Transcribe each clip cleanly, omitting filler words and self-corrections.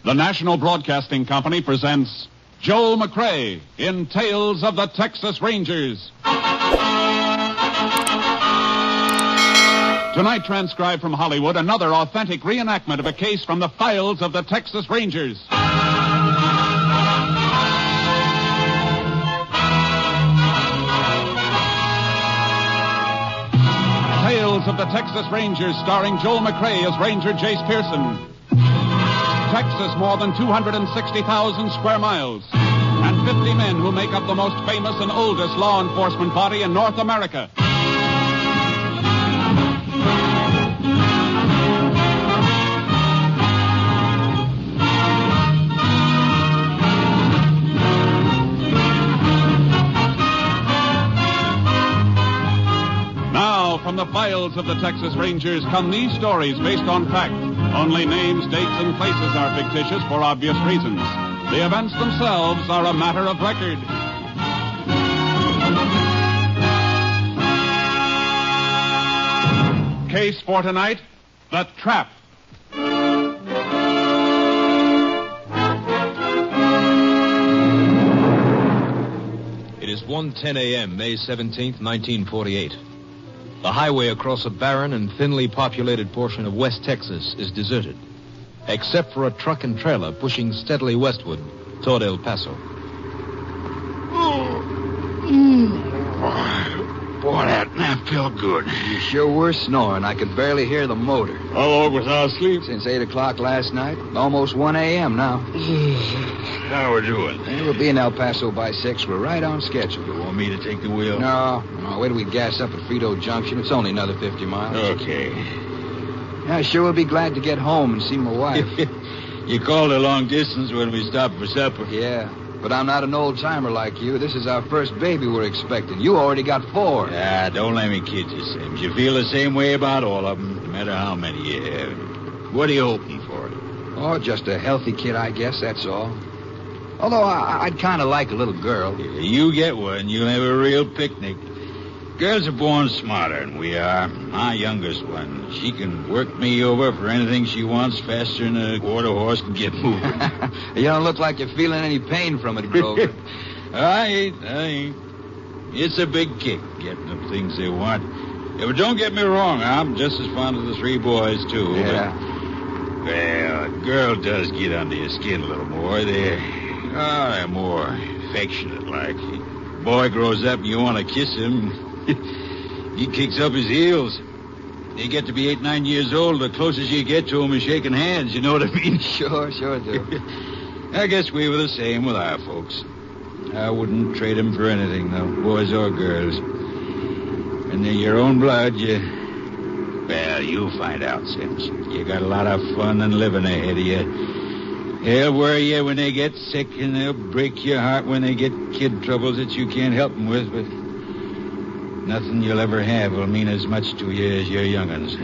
The National Broadcasting Company presents Joel McCrea in Tales of the Texas Rangers. Tonight, transcribed from Hollywood, another authentic reenactment of a case from the files of the Texas Rangers. Tales of the Texas Rangers, starring Joel McCrea as Ranger Jace Pearson. Texas, more than 260,000 square miles, and 50 men who make up the most famous and oldest law enforcement body in North America. Now, from the files of the Texas Rangers come these stories based on fact. Only names, dates, and places are fictitious for obvious reasons. The events themselves are a matter of record. Case for tonight, The Trap. It is 1:10 a.m., May 17th, 1948. The highway across a barren and thinly populated portion of West Texas is deserted, except for a truck and trailer pushing steadily westward toward El Paso. Boy, that nap felt good. You sure were snoring. I could barely hear the motor. How long was I asleep? Since 8 o'clock last night. Almost 1 a.m. now. How we doing? We'll be in El Paso by 6. We're right on schedule. You want me to take the wheel? No. Wait till we gas up at Frito Junction. It's only another 50 miles. Okay. I sure will be glad to get home and see my wife. You called a long distance when we stopped for supper. Yeah, but I'm not an old-timer like you. This is our first baby we're expecting. You already got 4. Ah, don't let me kid you, Sims. You feel the same way about all of them, no matter how many you have. What are you hoping for? Oh, just a healthy kid, I guess, that's all. Although I'd kind of like a little girl. You get one, you'll have a real picnic. Girls are born smarter than we are. My youngest one, she can work me over for anything she wants faster than a quarter horse can get moving. You don't look like you're feeling any pain from it, Grover. I ain't. It's a big kick, getting them things they want. Yeah, but don't get me wrong, I'm just as fond of the 3 boys, too. Yeah. But, well, a girl does get under your skin a little more. They're more affectionate-like. Boy grows up and you want to kiss him. He kicks up his heels. They get to be 8, 9 years old. The closest you get to him is shaking hands. You know what I mean? Sure do. I guess we were the same with our folks. I wouldn't trade them for anything, though, boys or girls. And they're your own blood, well, you'll find out, Sims. You got a lot of fun and living ahead of you. They'll worry you when they get sick, and they'll break your heart when they get kid troubles that you can't help them with, but nothing you'll ever have will mean as much to you as your young'uns.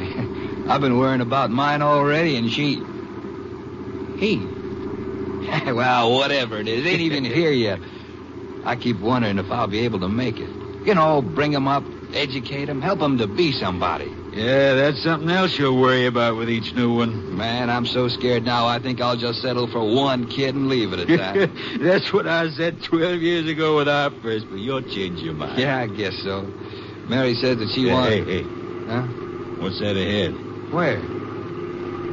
I've been worrying about mine already, and he. Well, whatever it is, ain't even here yet. I keep wondering if I'll be able to make it. You know, bring him up, educate him, help him to be somebody. Yeah, that's something else you'll worry about with each new one. Man, I'm so scared now, I think I'll just settle for one kid and leave it at that. That's what I said 12 years ago with our first, but you'll change your mind. Yeah, I guess so. Mary said that she wanted... Hey. Huh? What's that ahead? Where?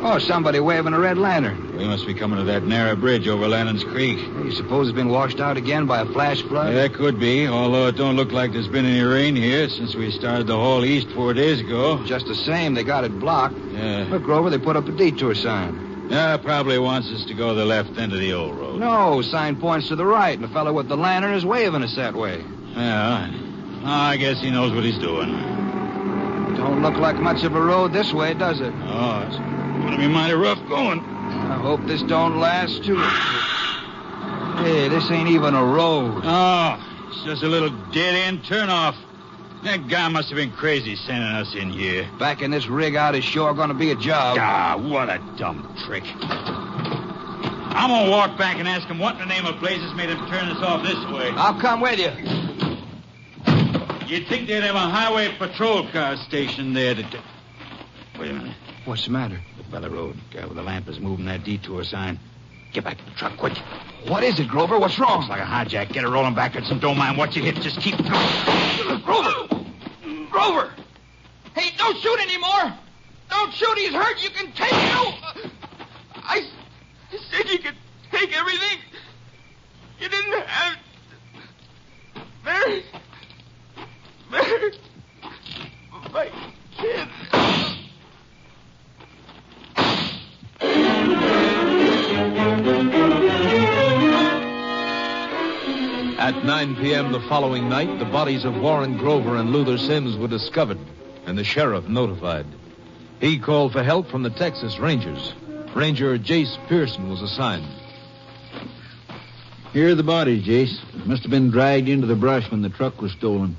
Oh, somebody waving a red lantern. We must be coming to that narrow bridge over Lannon's Creek. You suppose it's been washed out again by a flash flood? Yeah, could be, although it don't look like there's been any rain here since we started the haul east 4 days ago. Just the same, they got it blocked. Yeah. Look, Grover, they put up a detour sign. Yeah, probably wants us to go the left end of the old road. No, sign points to the right, and the fellow with the lantern is waving us that way. Yeah, I guess he knows what he's doing. Don't look like much of a road this way, does it? Oh, it's going to be mighty rough going. I hope this don't last too. Hey, this ain't even a road. Oh, it's just a little dead-end turnoff. That guy must have been crazy sending us in here. Backing this rig out is sure going to be a job. Ah, what a dumb trick. I'm going to walk back and ask him what in the name of blazes made him turn us off this way. I'll come with you. You'd think they'd have a highway patrol car stationed there to... Wait a minute. What's the matter? Look by the road. Guy with the lamp is moving that detour sign. Get back to the truck, quick. What is it, Grover? What's wrong? Looks like a hijack. Get her rolling backwards and don't mind what you hit. Just keep going. Grover! Hey, don't shoot anymore! Don't shoot, he's hurt. You can take him. I said you could take everything. You didn't have... Mary... My kid... At 9 p.m. the following night, the bodies of Warren Grover and Luther Sims were discovered, and the sheriff notified. He called for help from the Texas Rangers. Ranger Jace Pearson was assigned. Here are the bodies, Jace. Must have been dragged into the brush when the truck was stolen.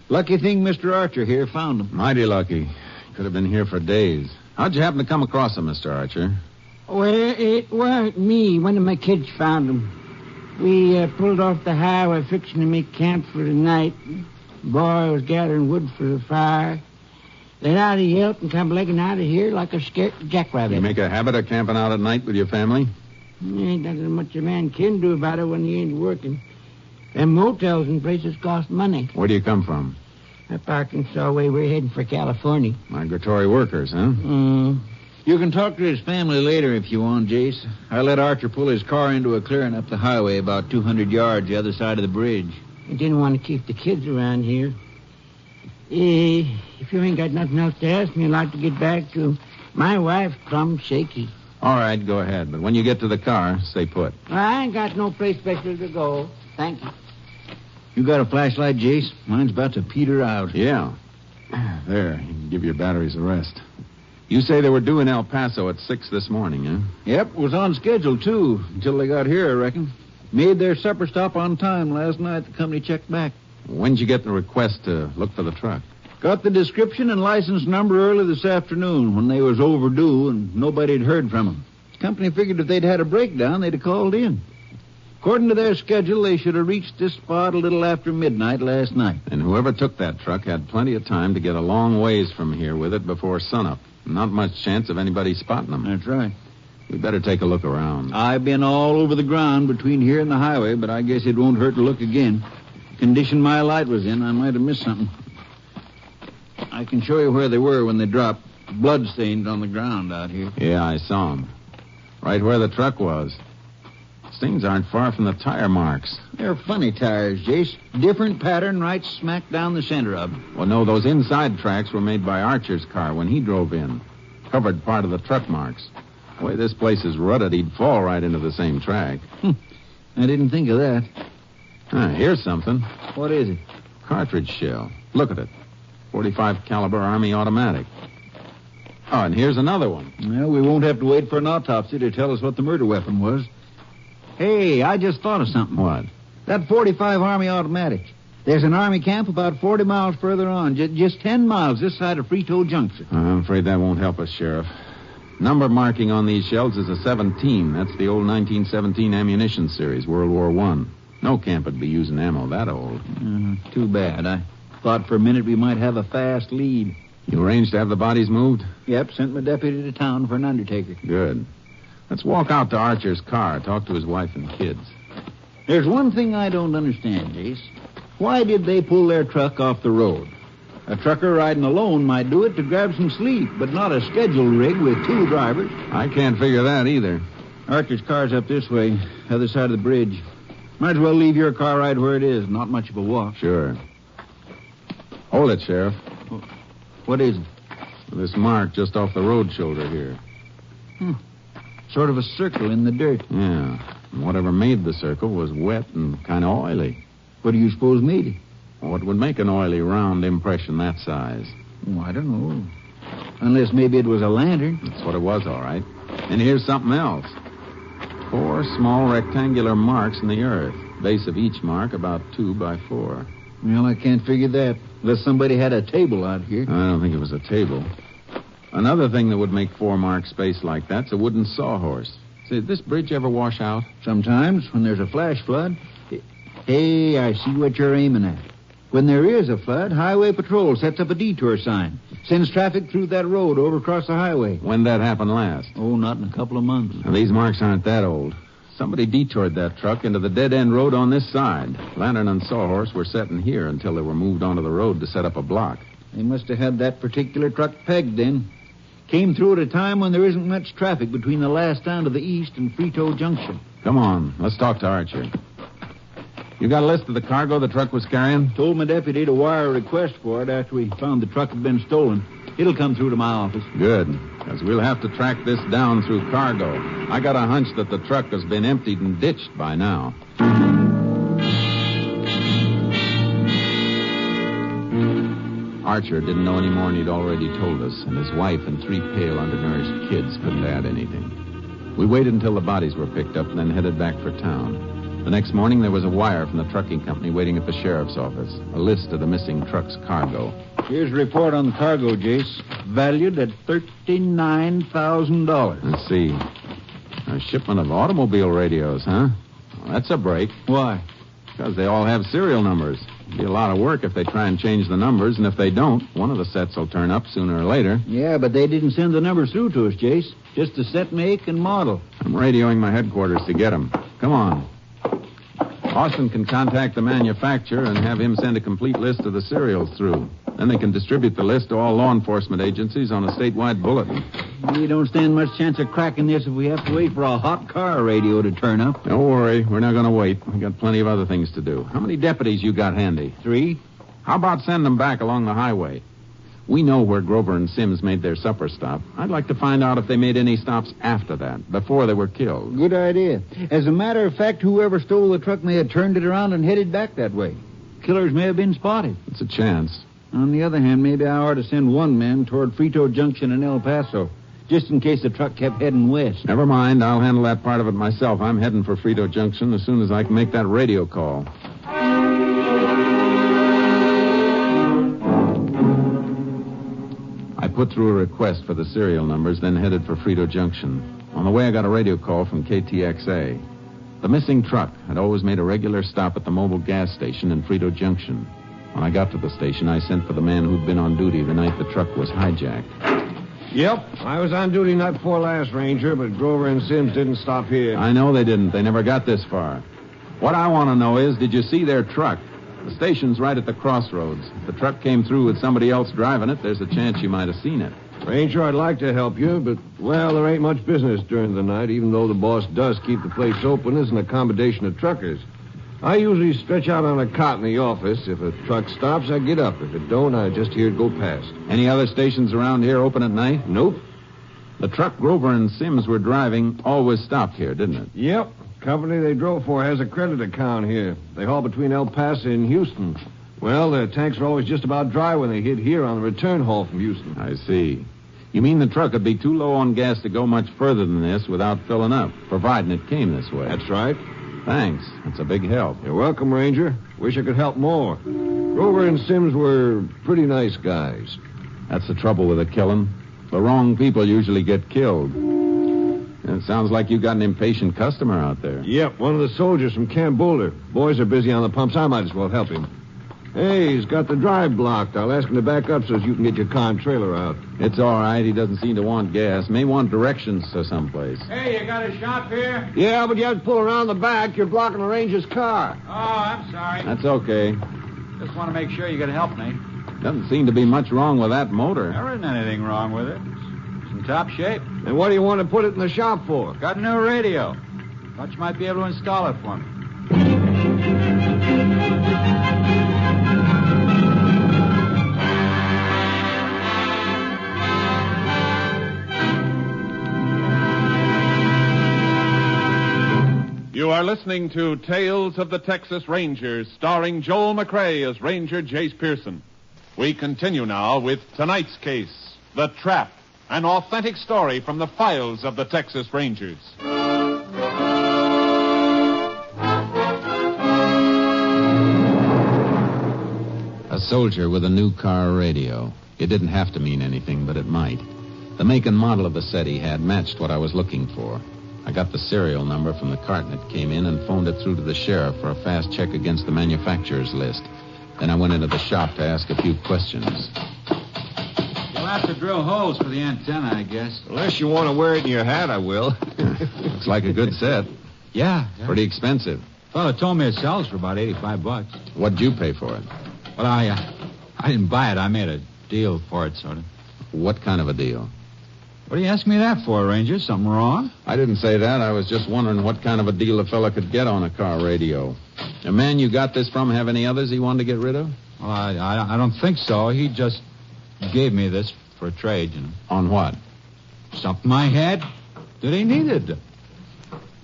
Lucky thing Mr. Archer here found them. Mighty lucky. Could have been here for days. How'd you happen to come across them, Mr. Archer? Well, it weren't me. One of my kids found them. We pulled off the highway fixing to make camp for the night. Boy was gathering wood for the fire. Let out a yelp and come legging out of here like a scared jackrabbit. You make a habit of camping out at night with your family? Ain't nothing much a man can do about it when he ain't working. Them motels and places cost money. Where do you come from? Up Arkansas way, we're heading for California. Migratory workers, huh? You can talk to his family later if you want, Jace. I let Archer pull his car into a clearing up the highway about 200 yards the other side of the bridge. I didn't want to keep the kids around here. If you ain't got nothing else to ask me, I'd like to get back to my wife, plumb shaky. All right, go ahead. But when you get to the car, stay put. I ain't got no place special to go. Thank you. You got a flashlight, Jace? Mine's about to peter out. Yeah. There, you can give your batteries a rest. You say they were due in El Paso at 6 this morning, huh? Yep, was on schedule, too, until they got here, I reckon. Made their supper stop on time last night. The company checked back. When'd you get the request to look for the truck? Got the description and license number early this afternoon when they was overdue and nobody'd heard from them. The company figured if they'd had a breakdown, they'd have called in. According to their schedule, they should have reached this spot a little after midnight last night. And whoever took that truck had plenty of time to get a long ways from here with it before sunup. Not much chance of anybody spotting them. That's right. We better take a look around. I've been all over the ground between here and the highway, but I guess it won't hurt to look again. The condition my light was in, I might have missed something. I can show you where they were when they dropped. Bloodstains on the ground out here. Yeah, I saw them. Right where the truck was. Stains aren't far from the tire marks. They're funny tires, Jace. Different pattern right smack down the center of them. Well, no, those inside tracks were made by Archer's car when he drove in. Covered part of the truck marks. The way this place is rutted, he'd fall right into the same track. I didn't think of that. Here's something. What is it? Cartridge shell. Look at it. .45 caliber Army automatic. Oh, and here's another one. Well, we won't have to wait for an autopsy to tell us what the murder weapon was. Hey, I just thought of something. What? That .45 Army automatic. There's an Army camp about 40 miles further on, just 10 miles this side of Frito Junction. I'm afraid that won't help us, Sheriff. Number marking on these shells is a 17. That's the old 1917 ammunition series, World War I. No camp would be using ammo that old. Too bad. I thought for a minute we might have a fast lead. You arranged to have the bodies moved? Yep, sent my deputy to town for an undertaker. Good. Let's walk out to Archer's car, talk to his wife and kids. There's one thing I don't understand, Jace. Why did they pull their truck off the road? A trucker riding alone might do it to grab some sleep, but not a scheduled rig with two drivers. I can't figure that either. Archer's car's up this way, other side of the bridge. Might as well leave your car right where it is. Not much of a walk. Sure. Hold it, Sheriff. What is it? This mark just off the road shoulder here. Sort of a circle in the dirt. Yeah. And whatever made the circle was wet and kind of oily. What do you suppose made it? What would make an oily, round impression that size? Oh, I don't know. Unless maybe it was a lantern. That's what it was, all right. And here's something else. 4 small rectangular marks in the earth. Base of each mark about 2 by 4. Well, I can't figure that. Unless somebody had a table out here. I don't think it was a table. Another thing that would make 4 marks spaced like that's a wooden sawhorse. Say, did this bridge ever wash out? Sometimes, when there's a flash flood. Hey, I see what you're aiming at. When there is a flood, Highway Patrol sets up a detour sign. Sends traffic through that road over across the highway. When'd that happen last? Oh, not in a couple of months. Now, these marks aren't that old. Somebody detoured that truck into the dead-end road on this side. Lantern and Sawhorse were setting here until they were moved onto the road to set up a block. They must have had that particular truck pegged then. Came through at a time when there isn't much traffic between the last town to the east and Frito Junction. Come on, let's talk to Archer. You got a list of the cargo the truck was carrying? Told my deputy to wire a request for it after we found the truck had been stolen. It'll come through to my office. Good, because we'll have to track this down through cargo. I got a hunch that the truck has been emptied and ditched by now. Archer didn't know any more than he'd already told us, and his wife and 3 pale, undernourished kids couldn't add anything. We waited until the bodies were picked up and then headed back for town. The next morning, there was a wire from the trucking company waiting at the sheriff's office, a list of the missing truck's cargo. Here's a report on the cargo, Jace. Valued at $39,000. Let's see. A shipment of automobile radios, huh? Well, that's a break. Why? Because they all have serial numbers. It'll be a lot of work if they try and change the numbers, and if they don't, one of the sets will turn up sooner or later. Yeah, but they didn't send the numbers through to us, Jace. Just the set, make, and model. I'm radioing my headquarters to get them. Come on. Austin can contact the manufacturer and have him send a complete list of the serials through. Then they can distribute the list to all law enforcement agencies on a statewide bulletin. We don't stand much chance of cracking this if we have to wait for a hot car radio to turn up. Don't worry. We're not going to wait. We got plenty of other things to do. How many deputies you got handy? 3. How about sending them back along the highway? We know where Grover and Sims made their supper stop. I'd like to find out if they made any stops after that, before they were killed. Good idea. As a matter of fact, whoever stole the truck may have turned it around and headed back that way. Killers may have been spotted. It's a chance. On the other hand, maybe I ought to send one man toward Frito Junction in El Paso, just in case the truck kept heading west. Never mind. I'll handle that part of it myself. I'm heading for Frito Junction as soon as I can make that radio call. I put through a request for the serial numbers, then headed for Frito Junction. On the way, I got a radio call from KTXA. The missing truck had always made a regular stop at the mobile gas station in Frito Junction. When I got to the station, I sent for the man who'd been on duty the night the truck was hijacked. Yep, I was on duty night before last, Ranger, but Grover and Sims didn't stop here. I know they didn't. They never got this far. What I want to know is, did you see their truck? The station's right at the crossroads. If the truck came through with somebody else driving it, there's a chance you might have seen it. Ranger, I'd like to help you, but, well, there ain't much business during the night, even though the boss does keep the place open as an accommodation of truckers. I usually stretch out on a cot in the office. If a truck stops, I get up. If it don't, I just hear it go past. Any other stations around here open at night? Nope. The truck Grover and Sims were driving always stopped here, didn't it? Yep. Company they drove for has a credit account here. They haul between El Paso and Houston. Well, their tanks are always just about dry when they hit here on the return haul from Houston. I see. You mean the truck would be too low on gas to go much further than this without filling up, providing it came this way? That's right. Thanks. That's a big help. You're welcome, Ranger. Wish I could help more. Grover and Sims were pretty nice guys. That's the trouble with a killing. The wrong people usually get killed. It sounds like you got an impatient customer out there. Yep, one of the soldiers from Camp Boulder. Boys are busy on the pumps. I might as well help him. Hey, he's got the drive blocked. I'll ask him to back up so you can get your car and trailer out. It's all right. He doesn't seem to want gas. May want directions to someplace. Hey, you got a shop here? Yeah, but you have to pull around the back. You're blocking the ranger's car. Oh, I'm sorry. That's okay. Just want to make sure you can help me. Doesn't seem to be much wrong with that motor. There isn't anything wrong with it. It's in top shape. And what do you want to put it in the shop for? Got a new radio. Thought you might be able to install it for me. You are listening to Tales of the Texas Rangers, starring Joel McCrea as Ranger Jace Pearson. We continue now with tonight's case, The Trap, an authentic story from the files of the Texas Rangers. A soldier with a new car radio. It didn't have to mean anything, but it might. The make and model of the set he had matched what I was looking for. I got the serial number from the carton it came in and phoned it through to the sheriff for a fast check against the manufacturer's list. Then I went into the shop to ask a few questions. You'll have to drill holes for the antenna, I guess. Unless you want to wear it in your hat, I will. Looks like a good set. Yeah. Pretty expensive. Fella told me it sells for about $85. What'd you pay for it? Well, I didn't buy it. I made a deal for it, sort of. What kind of a deal? What do you ask me that for, Ranger? Something wrong? I didn't say that. I was just wondering what kind of a deal a fella could get on a car radio. The man you got this from have any others he wanted to get rid of? Well, I don't think so. He just gave me this for a trade, you know. On what? Something I had that he needed.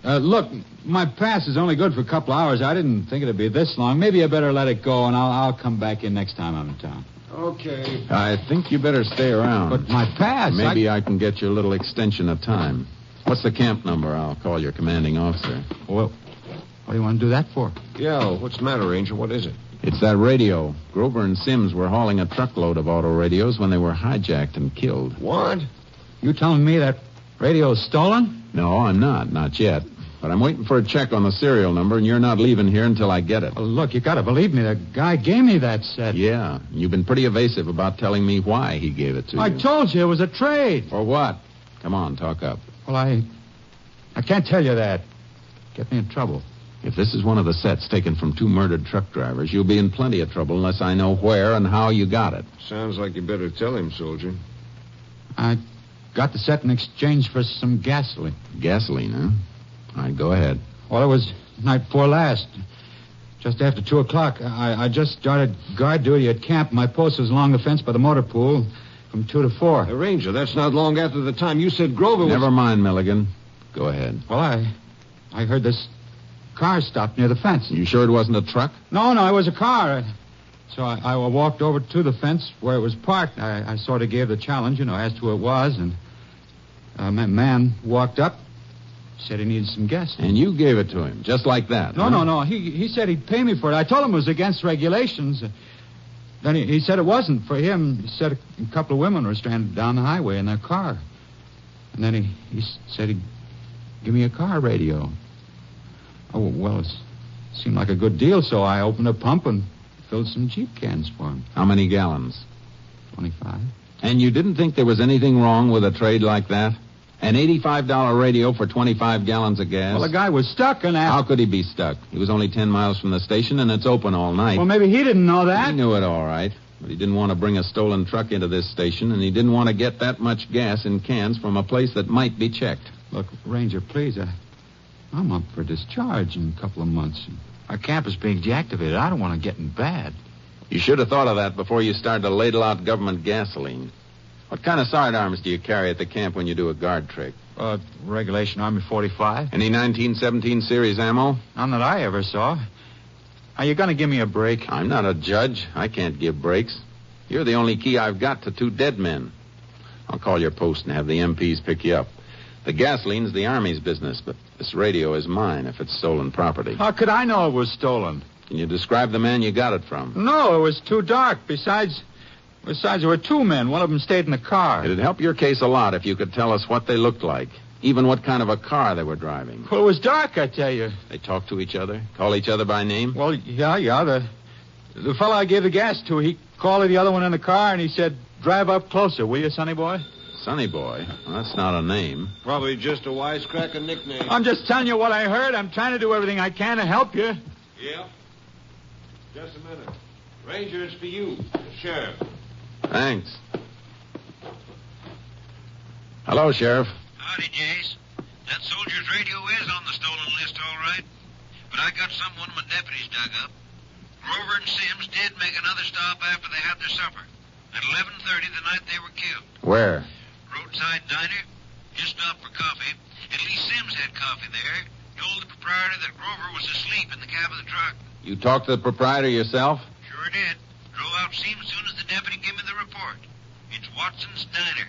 Look, my pass is only good for a couple hours. I didn't think it'd be this long. Maybe you better let it go, and I'll come back in next time I'm in town. Okay. I think you better stay around. But my pass... Maybe I can get you a little extension of time. What's the camp number? I'll call your commanding officer. Well, what do you want to do that for? Yeah, what's the matter, Ranger? What is it? It's that radio. Grover and Sims were hauling a truckload of auto radios when they were hijacked and killed. What? You telling me that radio's stolen? No, I'm not. Not yet. But I'm waiting for a check on the serial number, and you're not leaving here until I get it. Well, look, you gotta believe me. The guy gave me that set. Yeah. You've been pretty evasive about telling me why he gave it to you. I told you it was a trade. For what? Come on, talk up. Well, I can't tell you that. Get me in trouble. If this is one of the sets taken from 2 murdered truck drivers, you'll be in plenty of trouble unless I know where and how you got it. Sounds like you better tell him, soldier. I got the set in exchange for some gasoline. Gasoline, huh? All right, go ahead. Well, it was night before last. Just after 2 o'clock. I just started guard duty at camp. My post was along the fence by the motor pool from 2 to 4. Hey, Ranger, that's not long after the time you said Grover was... Never mind, Milligan. Go ahead. Well, I heard this car stop near the fence. You sure it wasn't a truck? No, it was a car. So I walked over to the fence where it was parked. I sort of gave the challenge, asked who it was, and a man walked up, said he needed some gas. And you gave it to him, just like that? No. He said he'd pay me for it. I told him it was against regulations. Then he said it wasn't for him. He said a couple of women were stranded down the highway in their car. And then he said he'd give me a car radio. Oh, well, it seemed like a good deal, so I opened a pump and filled some Jeep cans for him. How many gallons? 25. And you didn't think there was anything wrong with a trade like that? An $85 radio for 25 gallons of gas? Well, the guy was stuck in that. How could he be stuck? He was only 10 miles from the station, and it's open all night. Well, maybe he didn't know that. He knew it all right. But he didn't want to bring a stolen truck into this station, and he didn't want to get that much gas in cans from a place that might be checked. Look, Ranger, please, I'm up for discharge in a couple of months. Our camp is being deactivated. I don't want to get in bad. You should have thought of that before you started to ladle out government gasoline. What kind of sidearms do you carry at the camp when you do a guard trick? Regulation Army 45. Any 1917 series ammo? None that I ever saw. Are you going to give me a break? I'm not a judge. I can't give breaks. You're the only key I've got to 2 dead men. I'll call your post and have the MPs pick you up. The gasoline's the Army's business, but this radio is mine if it's stolen property. How could I know it was stolen? Can you describe the man you got it from? No, it was too dark. Besides, there were 2 men. One of them stayed in the car. It'd help your case a lot if you could tell us what they looked like, even what kind of a car they were driving. Well, it was dark, I tell you. They talked to each other? Call each other by name? Well, yeah. The fellow I gave the gas to, he called the other one in the car, and he said, "Drive up closer, will you, Sonny Boy?" Sonny Boy? Well, that's not a name. Probably just a wisecracker nickname. I'm just telling you what I heard. I'm trying to do everything I can to help you. Yeah. Just a minute. Ranger, it's for you, the sheriff. Thanks. Hello, Sheriff. Howdy, Jace. That soldier's radio is on the stolen list, all right. But I got someone my deputies dug up. Grover and Sims did make another stop after they had their supper. At 11:30 the night they were killed. Where? Roadside diner. Just stopped for coffee. At least Sims had coffee there. Told the proprietor that Grover was asleep in the cab of the truck. You talked to the proprietor yourself? Sure did. Drove out Sims as soon as the deputy gave me the report. It's Watson's Diner.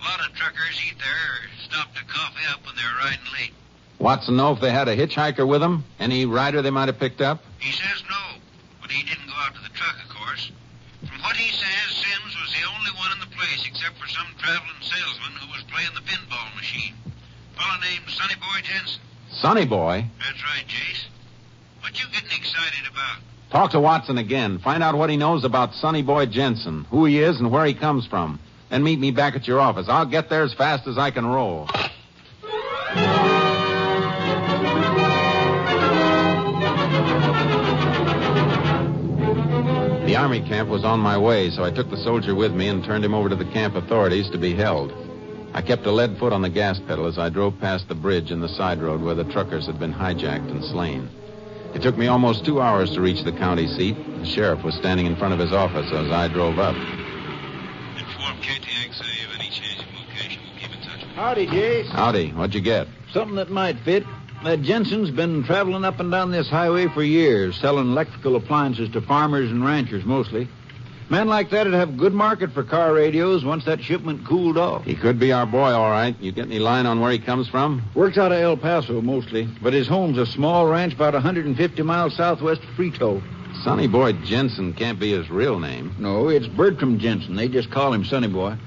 A lot of truckers eat there or stop to coffee up when they're riding late. Watson know if they had a hitchhiker with them? Any rider they might have picked up? He says no, but he didn't go out to the truck, of course. From what he says, Sims was the only one in the place except for some traveling salesman who was playing the pinball machine. A fellow named Sonny Boy Jensen. Sonny Boy? That's right, Jace. What you getting excited about? Talk to Watson again. Find out what he knows about Sonny Boy Jensen, who he is and where he comes from. Then meet me back at your office. I'll get there as fast as I can roll. army camp was on my way, so I took the soldier with me and turned him over to the camp authorities to be held. I kept a lead foot on the gas pedal as I drove past the bridge and the side road where the truckers had been hijacked and slain. It took me almost 2 hours to reach the county seat. The sheriff was standing in front of his office as I drove up. Inform KTXA of any change in location. We'll keep in touch with you. Howdy, Jace. Howdy. What'd you get? Something that might fit. That Jensen's been traveling up and down this highway for years, selling electrical appliances to farmers and ranchers mostly. Men like that would have a good market for car radios once that shipment cooled off. He could be our boy, all right. You get any line on where he comes from? Works out of El Paso mostly, but his home's a small ranch about 150 miles southwest of Frito. Sonny Boy Jensen can't be his real name. No, it's Bertram Jensen. They just call him Sonny Boy.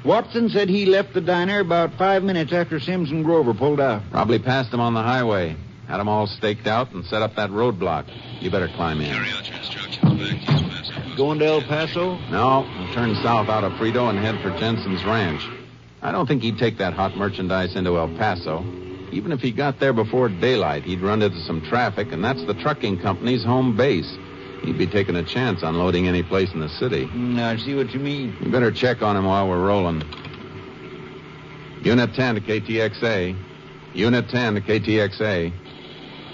Watson said he left the diner about 5 minutes after Sims and Grover pulled out. Probably passed him on the highway. Had them all staked out and set up that roadblock. You better climb in. Carry out your instructions back to El Paso. Going to El Paso? No, we'll turn south out of Frito and head for Jensen's ranch. I don't think he'd take that hot merchandise into El Paso. Even if he got there before daylight, he'd run into some traffic, and that's the trucking company's home base. He'd be taking a chance on loading any place in the city. I see what you mean. You better check on him while we're rolling. Unit 10 to KTXA. Unit 10 to KTXA.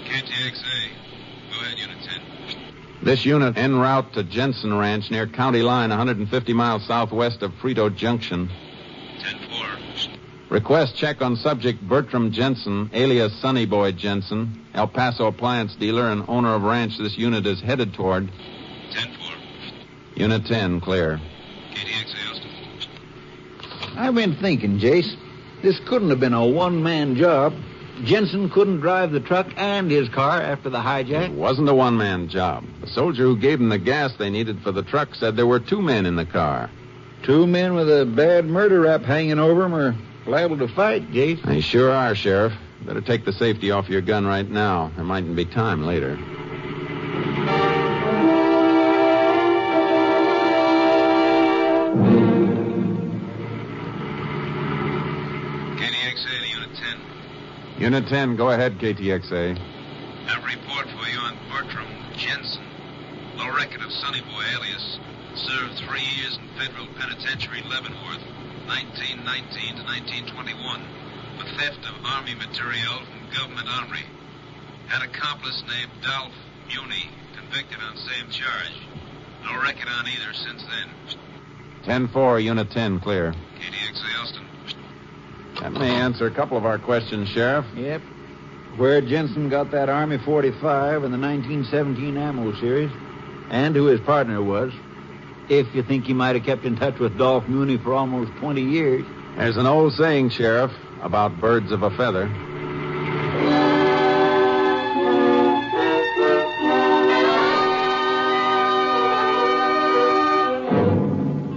KTXA. Go ahead, Unit 10. This unit en route to Jensen Ranch near County Line, 150 miles southwest of Frito Junction. 10-4. Request check on subject Bertram Jensen, alias Sonny Boy Jensen, El Paso appliance dealer and owner of ranch this unit is headed toward. 10-4. Unit 10, clear. KTXA, Austin. I've been thinking, Jace. This couldn't have been a one-man job. Jensen couldn't drive the truck and his car after the hijack. It wasn't a one-man job. The soldier who gave them the gas they needed for the truck said there were 2 men in the car. 2 men with a bad murder rap hanging over them are liable to fight, Jace. They sure are, Sheriff. Better take the safety off your gun right now. There mightn't be time later. KTXA to Unit 10. Unit 10, go ahead, KTXA. Have a report for you on Bertram Jensen. Low record of Sonny Boy alias. Served 3 years in federal penitentiary Leavenworth, 1919 to 1921, for theft of Army material from government armory. Had accomplice named Dolph Muni, convicted on same charge. No record on either since then. 10-4, Unit 10, clear. KTXA Austin. That may answer a couple of our questions, Sheriff. Yep. Where Jensen got that Army 45 and the 1917 ammo series, and who his partner was. If you think he might have kept in touch with Dolph Muni for almost 20 years. There's an old saying, Sheriff, about birds of a feather.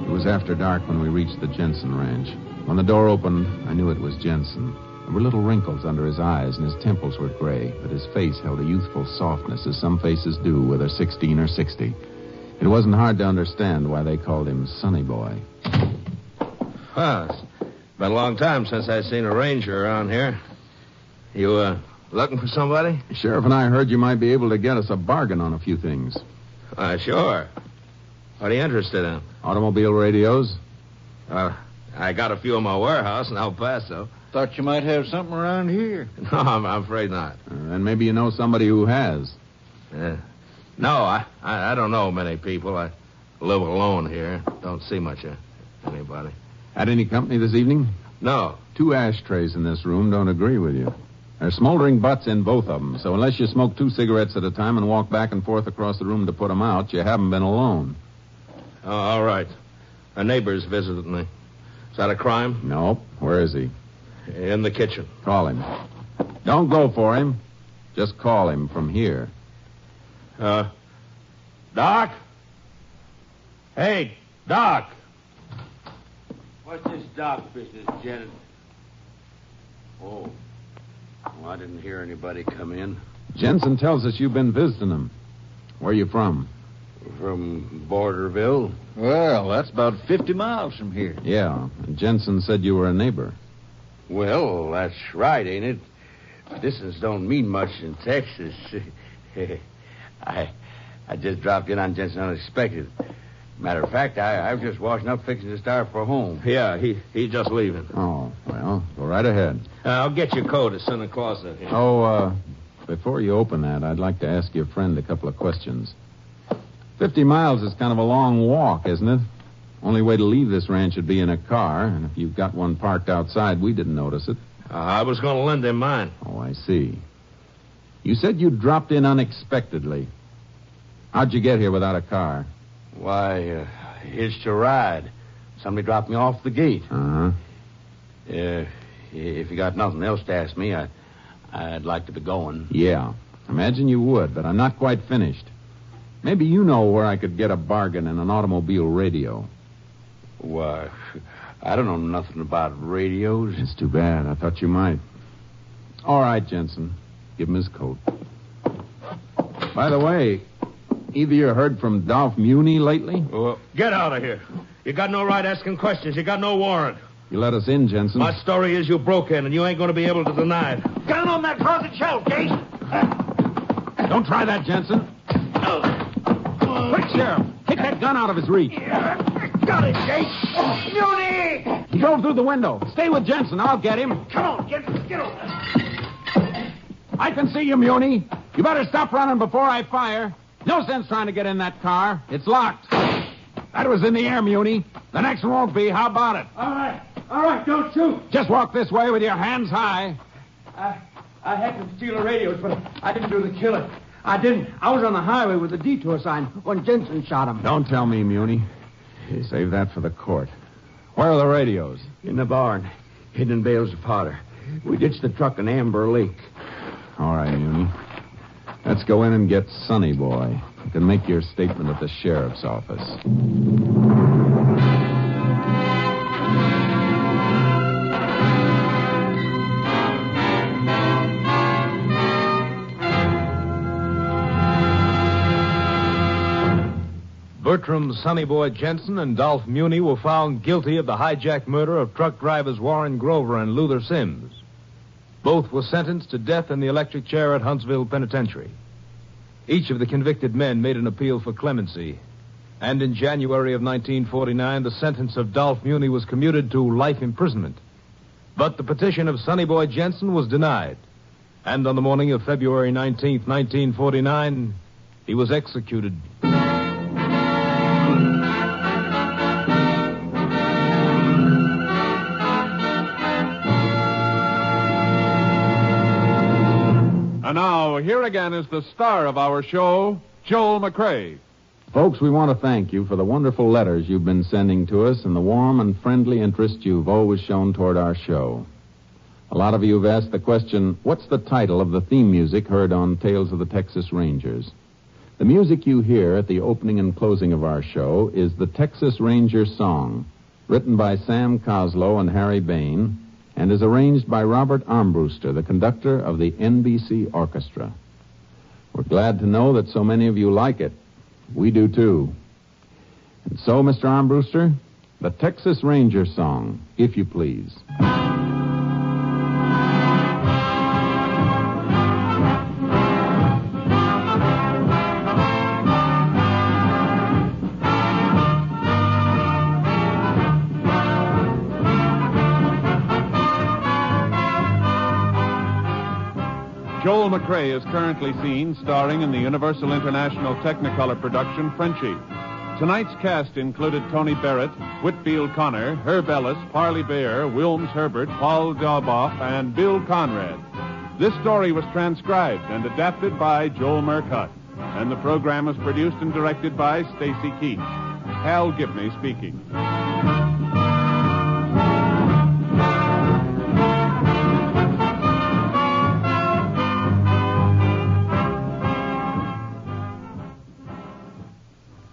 It was after dark when we reached the Jensen Ranch. When the door opened, I knew it was Jensen. There were little wrinkles under his eyes, and his temples were gray, but his face held a youthful softness, as some faces do, whether 16 or 60. It wasn't hard to understand why they called him Sonny Boy. Huh. It's been a long time since I've seen a ranger around here. You, looking for somebody? The sheriff and I heard you might be able to get us a bargain on a few things. Sure. What are you interested in? Automobile radios? I got a few in my warehouse in El Paso. Thought you might have something around here. No, I'm afraid not. Then maybe you know somebody who has. No, I don't know many people. I live alone here. Don't see much of anybody. Had any company this evening? No. 2 ashtrays in this room don't agree with you. There's smoldering butts in both of them, so unless you smoke 2 cigarettes at a time and walk back and forth across the room to put them out, you haven't been alone. Oh, all right. A neighbor's visited me. Is that a crime? Nope. Where is he? In the kitchen. Call him. Don't go for him. Just call him from here. Doc? Hey, Doc. What's this doc business, Janet? Oh. Well, I didn't hear anybody come in. Jensen tells us you've been visiting him. Where are you from? From Borderville. Well, that's about 50 miles from here. Yeah, and Jensen said you were a neighbor. Well, that's right, ain't it? Distance don't mean much in Texas. I I just dropped in on Jensen unexpected. Matter of fact, I was just washing up, fixing to start for home. Yeah, he's just leaving. Oh, well, go right ahead. I'll get your coat as Santa Claus in here. Oh, before you open that, I'd like to ask your friend a couple of questions. 50 miles is kind of a long walk, isn't it? Only way to leave this ranch would be in a car, and if you've got one parked outside, we didn't notice it. I was going to lend him mine. Oh, I see. You said you dropped in unexpectedly. How'd you get here without a car? Why, hitched a ride. Somebody dropped me off the gate. Uh-huh. If you got nothing else to ask me, I'd like to be going. Yeah, imagine you would, but I'm not quite finished. Maybe you know where I could get a bargain in an automobile radio. Why, I don't know nothing about radios. It's too bad. I thought you might. All right, Jensen. Give him his coat. By the way, either you heard from Dolph Muni lately? Get out of here. You got no right asking questions. You got no warrant. You let us in, Jensen. My story is you broke in, and you ain't going to be able to deny it. Down on that closet shelf, Case. Don't try that, Jensen. Quick, Sheriff. Kick that gun out of his reach. Got it, Case. Muni! He drove through the window. Stay with Jensen. I'll get him. Come on, get over. I can see you, Muni. You better stop running before I fire. No sense trying to get in that car. It's locked. That was in the air, Muni. The next one won't be. How about it? All right, don't shoot. Just walk this way with your hands high. I happened to steal the radios, but I didn't do the killing. I didn't. I was on the highway with the detour sign when Jensen shot him. Don't tell me, Muni. Save that for the court. Where are the radios? In the barn, hidden in bales of powder. We ditched the truck in Amber Lake. All right, Muni. Let's go in and get Sonny Boy. You can make your statement at the sheriff's office. Bertram Sonny Boy Jensen and Dolph Muni were found guilty of the hijacked murder of truck drivers Warren Grover and Luther Sims. Both were sentenced to death in the electric chair at Huntsville Penitentiary. Each of the convicted men made an appeal for clemency, and in January of 1949, the sentence of Dolph Muni was commuted to life imprisonment. But the petition of Sonny Boy Jensen was denied, and on the morning of February 19th, 1949, he was executed. And now, here again is the star of our show, Joel McCrea. Folks, we want to thank you for the wonderful letters you've been sending to us and the warm and friendly interest you've always shown toward our show. A lot of you have asked the question, what's the title of the theme music heard on Tales of the Texas Rangers? The music you hear at the opening and closing of our show is the Texas Ranger Song, written by Sam Coslow and Harry Bain, and is arranged by Robert Armbruster, the conductor of the NBC Orchestra. We're glad to know that so many of you like it. We do, too. And so, Mr. Armbruster, the Texas Ranger Song, if you please. Joel McCrea is currently seen starring in the Universal International Technicolor production Frenchie. Tonight's cast included Tony Barrett, Whitfield Connor, Herb Ellis, Parley Bear, Wilms Herbert, Paul Dauboff, and Bill Conrad. This story was transcribed and adapted by Joel Murcutt, and the program was produced and directed by Stacy Keach. Hal Gibney speaking.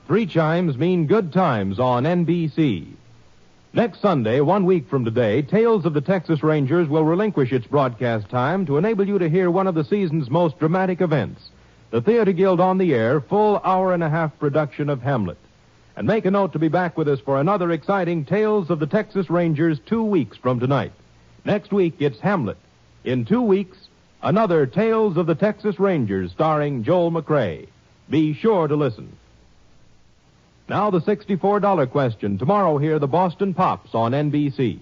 Three chimes mean good times on NBC. Next Sunday, 1 week from today, Tales of the Texas Rangers will relinquish its broadcast time to enable you to hear one of the season's most dramatic events, the Theater Guild on the Air full hour-and-a-half production of Hamlet. And make a note to be back with us for another exciting Tales of the Texas Rangers 2 weeks from tonight. Next week, it's Hamlet. In 2 weeks, another Tales of the Texas Rangers starring Joel McCrea. Be sure to listen. Now the $64 question. Tomorrow, hear the Boston Pops on NBC.